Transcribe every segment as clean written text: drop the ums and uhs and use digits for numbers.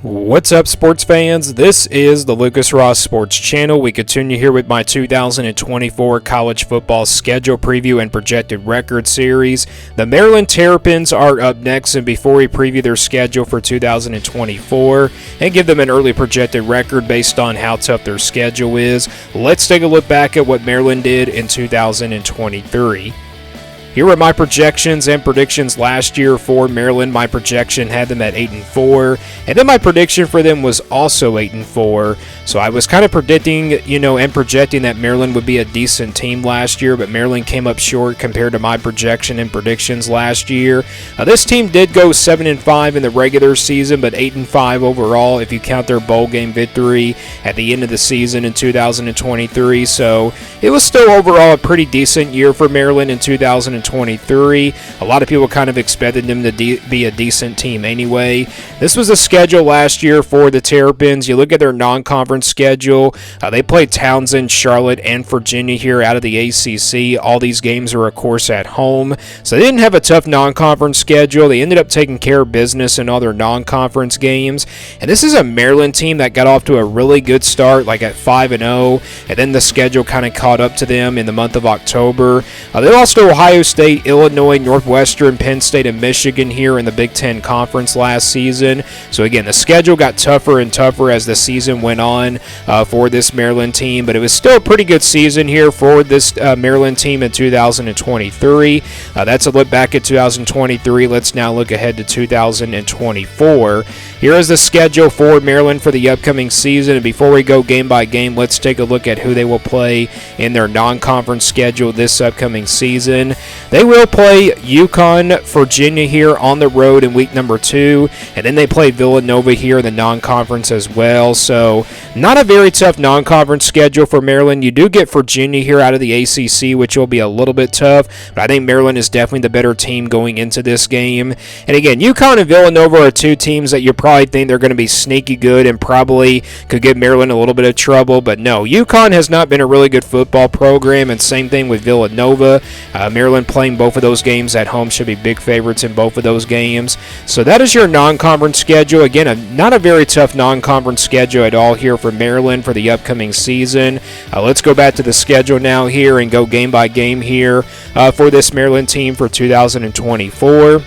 What's up, sports fans? This is the Lucas Ross Sports Channel. We continue here with my 2024 college football schedule preview and projected record series. The Maryland Terrapins are up next, and before we preview their schedule for 2024 and give them an early projected record based on how tough their schedule is, let's take a look back at what Maryland did in 2023. Here are my projections and predictions last year for Maryland. My projection had them at 8-4, and then my prediction for them was also 8-4. So I was kind of predicting, and projecting that Maryland would be a decent team last year, but Maryland came up short compared to my projection and predictions last year. This team did go 7-5 in the regular season, but 8-5 overall if you count their bowl game victory at the end of the season in 2023. So it was still overall a pretty decent year for Maryland in 2023. A lot of people kind of expected them to be a decent team anyway. This was a schedule last year for the Terrapins. You look at their non-conference schedule. They played Townsend, Charlotte, and Virginia here out of the ACC. All these games are, of course, at home. So they didn't have a tough non-conference schedule. They ended up taking care of business in all their non-conference games. And this is a Maryland team that got off to a really good start, like at 5-0. And then the schedule kind of caught up to them in the month of October. They lost to Ohio State, Illinois, Northwestern, Penn State, and Michigan here in the Big Ten Conference last season. So again, the schedule got tougher and tougher as the season went on for this Maryland team, but it was still a pretty good season here for this Maryland team in 2023. That's a look back at 2023. Let's now look ahead to 2024. Here is the schedule for Maryland for the upcoming season, and before we go game by game, let's take a look at who they will play in their non-conference schedule this upcoming season. They will play UConn, Virginia here on the road in week number 2, and then they play Villanova here in the non-conference as well. So not a very tough non-conference schedule for Maryland. You do get Virginia here out of the ACC, which will be a little bit tough, but I think Maryland is definitely the better team going into this game. And again, UConn and Villanova are two teams that you probably think they're going to be sneaky good and probably could give Maryland a little bit of trouble, but no, UConn has not been a really good football program, and same thing with Villanova. Maryland playing both of those games at home should be big favorites in both of those games. So that is your non-conference schedule. Again, not a very tough non-conference schedule at all here for Maryland for the upcoming season. Let's go back to the schedule now here and go game by game here for this Maryland team for 2024.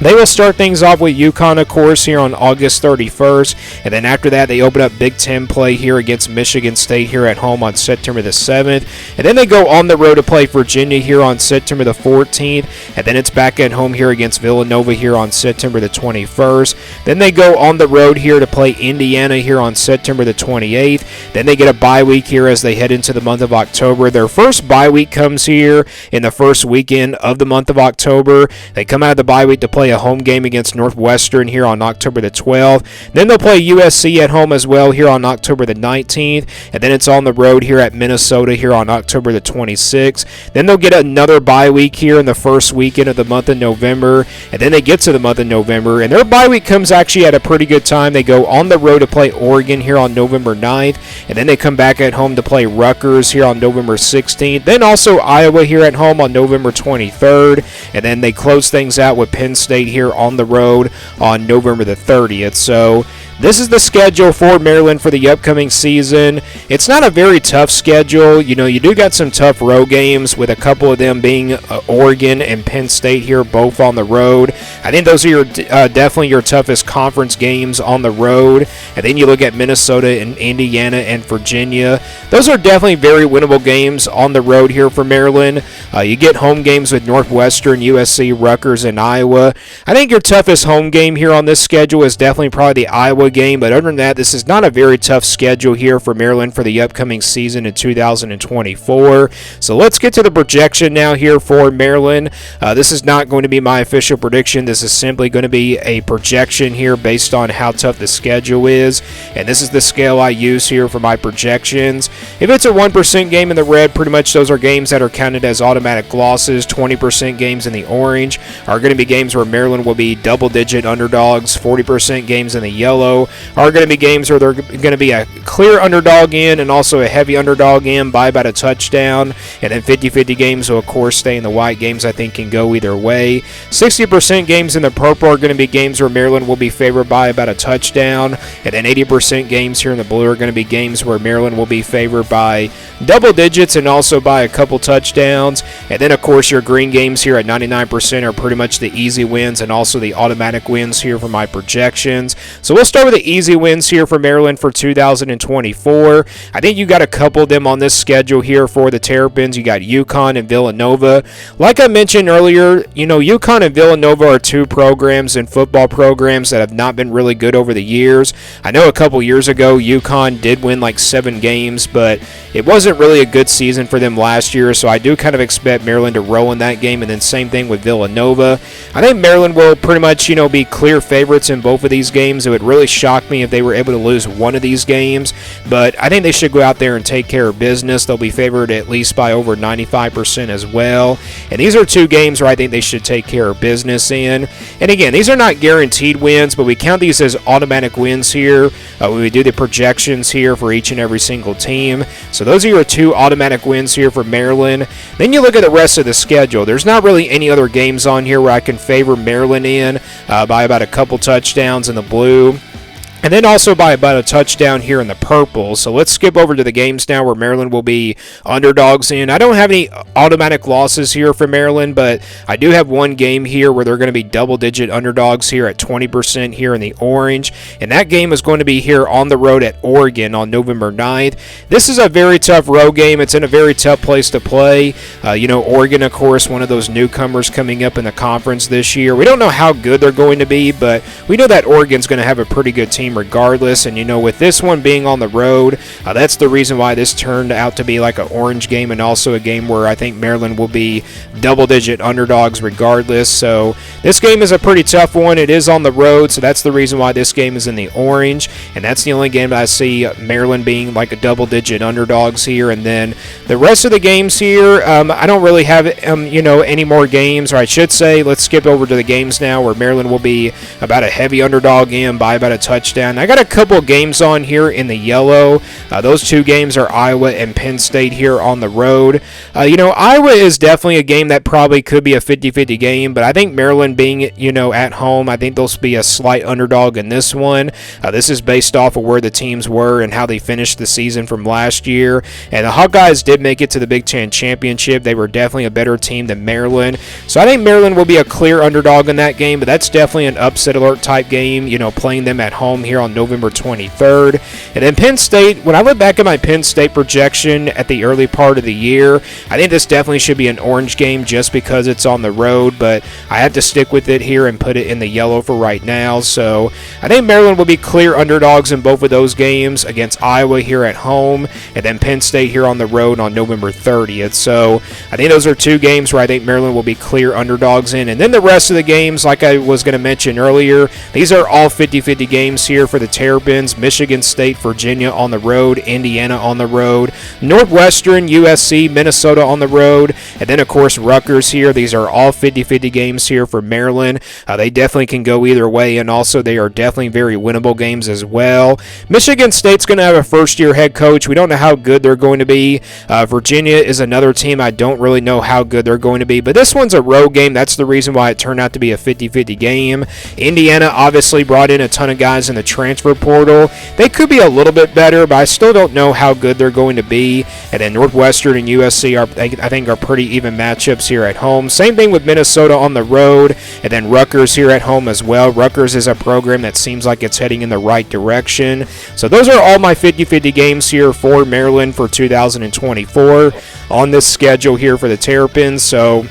They will start things off with UConn, of course, here on August 31st, and then after that, they open up Big Ten play here against Michigan State here at home on September the 7th, and then they go on the road to play Virginia here on September the 14th, and then it's back at home here against Villanova here on September the 21st. Then they go on the road here to play Indiana here on September the 28th. Then they get a bye week here as they head into the month of October. Their first bye week comes here in the first weekend of the month of October. They come out of the bye week to play a home game against Northwestern here on October the 12th. Then they'll play USC at home as well here on October the 19th, and then it's on the road here at Minnesota here on October the 26th. Then they'll get another bye week here in the first weekend of the month of November, and then they get to the month of November, and their bye week comes actually at a pretty good time. They go on the road to play Oregon here on November 9th, and then they come back at home to play Rutgers here on November 16th, then also Iowa here at home on November 23rd, and then they close things out with Penn State here on the road on November the 30th. So this is the schedule for Maryland for the upcoming season. It's not a very tough schedule. You do got some tough road games, with a couple of them being Oregon and Penn State here, both on the road. I think those are definitely your toughest conference games on the road. And then you look at Minnesota and Indiana and Virginia. Those are definitely very winnable games on the road here for Maryland. You get home games with Northwestern, USC, Rutgers, and Iowa. I think your toughest home game here on this schedule is definitely probably the Iowa game, but other than that, this is not a very tough schedule here for Maryland for the upcoming season in 2024. So let's get to the projection now here for Maryland. This is not going to be my official prediction. This is simply going to be a projection here based on how tough the schedule is, and this is the scale I use here for my projections. If it's a 1% game in the red, pretty much those are games that are counted as automatic losses. 20% games in the orange are going to be games where Maryland will be double-digit underdogs. 40% games in the yellow yellow are going to be games where they're going to be a clear underdog in and also a heavy underdog in by about a touchdown. And then 50-50 games will, of course, stay in the white. Games I think can go either way. 60% games in the purple are going to be games where Maryland will be favored by about a touchdown. And then 80% games here in the blue are going to be games where Maryland will be favored by double digits and also by a couple touchdowns. And then, of course, your green games here at 99% are pretty much the easy wins and also the automatic wins here for my projections. So we'll start with the easy wins here for Maryland for 2024. I think you got a couple of them on this schedule here for the Terrapins. You got UConn and Villanova. Like I mentioned earlier, UConn and Villanova are two programs and football programs that have not been really good over the years. I know a couple years ago UConn did win like 7 games, but it wasn't really a good season for them last year, so I do kind of expect Maryland to roll in that game. And then same thing with Villanova. I think Maryland will pretty much, be clear favorites in both of these games. It would really shock me if they were able to lose one of these games, but I think they should go out there and take care of business. They'll be favored at least by over 95% as well. And these are two games where I think they should take care of business in. And again, these are not guaranteed wins, but we count these as automatic wins here when we do the projections here for each and every single team. So those are your two automatic wins here for Maryland. Then you look at the rest of the schedule. There's not really any other games on here where I can favor Maryland in by about a couple touchdowns in the blue. And then also by about a touchdown here in the purple. So let's skip over to the games now where Maryland will be underdogs in. I don't have any automatic losses here for Maryland, but I do have one game here where they're going to be double-digit underdogs here at 20% here in the orange. And that game is going to be here on the road at Oregon on November 9th. This is a very tough road game. It's in a very tough place to play. Oregon, of course, one of those newcomers coming up in the conference this year. We don't know how good they're going to be, but we know that Oregon's going to have a pretty good team regardless. And with this one being on the road, that's the reason why this turned out to be like an orange game and also a game where I think Maryland will be double-digit underdogs regardless. So this game is a pretty tough one. It is on the road, so that's the reason why this game is in the orange, and that's the only game that I see Maryland being like a double-digit underdogs here. And then the rest of the games here, I don't really have any more games, or I should say, let's skip over to the games now where Maryland will be about a heavy underdog in by about a touchdown. I got a couple games on here in the yellow. Those two games are Iowa and Penn State here on the road. Iowa is definitely a game that probably could be a 50-50 game, but I think Maryland being, at home, I think they'll be a slight underdog in this one. This is based off of where the teams were and how they finished the season from last year. And the Hawkeyes did make it to the Big Ten Championship. They were definitely a better team than Maryland. So I think Maryland will be a clear underdog in that game, but that's definitely an upset alert type game, playing them at home here on November 23rd. And then Penn State, when I look back at my Penn State projection at the early part of the year, I think this definitely should be an orange game just because it's on the road, but I have to stick with it here and put it in the yellow for right now. So I think Maryland will be clear underdogs in both of those games against Iowa here at home and then Penn State here on the road on November 30th. So I think those are two games where I think Maryland will be clear underdogs in. And then the rest of the games, like I was going to mention earlier, these are all 50-50 games here for the Terrapins. Michigan State, Virginia on the road, Indiana on the road, Northwestern, USC, Minnesota on the road, and then of course Rutgers here. These are all 50-50 games here for Maryland. They definitely can go either way, and also they are definitely very winnable games as well. Michigan State's going to have a first-year head coach. We don't know how good they're going to be. Virginia is another team I don't really know how good they're going to be, but this one's a road game. That's the reason why it turned out to be a 50-50 game. Indiana obviously brought in a ton of guys in the transfer portal. They could be a little bit better, but I still don't know how good they're going to be. And then Northwestern and USC I think are pretty even matchups here at home. Same thing with Minnesota on the road, and then Rutgers here at home as well. Rutgers is a program that seems like it's heading in the right direction. So those are all my 50-50 games here for Maryland for 2024 on this schedule here for the Terrapins. So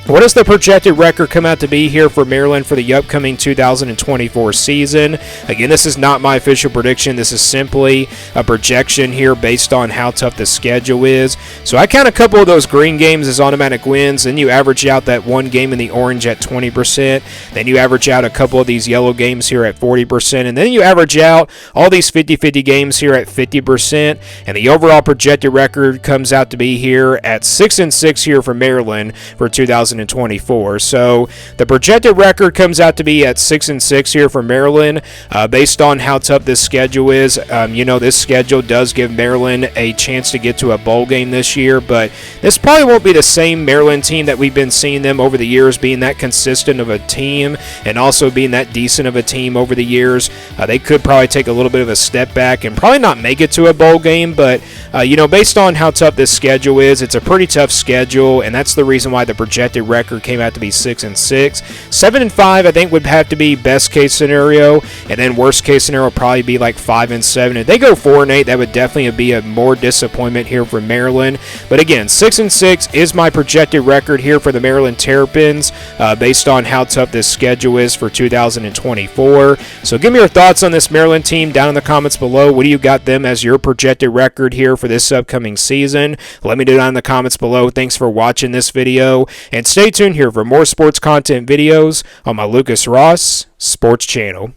what does the projected record come out to be here for Maryland for the upcoming 2024 season? Again, this is not my official prediction. This is simply a projection here based on how tough the schedule is. So I count a couple of those green games as automatic wins. Then you average out that one game in the orange at 20%. Then you average out a couple of these yellow games here at 40%. And then you average out all these 50-50 games here at 50%. And the overall projected record comes out to be here at 6-6 here for Maryland for 2024. 2024. So the projected record comes out to be at 6-6 here for Maryland, based on how tough this schedule is. This schedule does give Maryland a chance to get to a bowl game this year, but this probably won't be the same Maryland team that we've been seeing them over the years, being that consistent of a team and also being that decent of a team over the years. They could probably take a little bit of a step back and probably not make it to a bowl game, but based on how tough this schedule is, it's a pretty tough schedule, and that's the reason why the projected record came out to be 6-6. 7-5, I think, would have to be best case scenario, and then worst case scenario would probably be like 5-7. If they go 4-8, that would definitely be a more disappointment here for Maryland. But again, 6-6 is my projected record here for the Maryland Terrapins, based on how tough this schedule is for 2024. So give me your thoughts on this Maryland team down in the comments below. What do you got them as your projected record here for this upcoming season? Let me know down in the comments below. Thanks for watching this video, and stay tuned here for more sports content videos on my Lucas Ross Sports channel.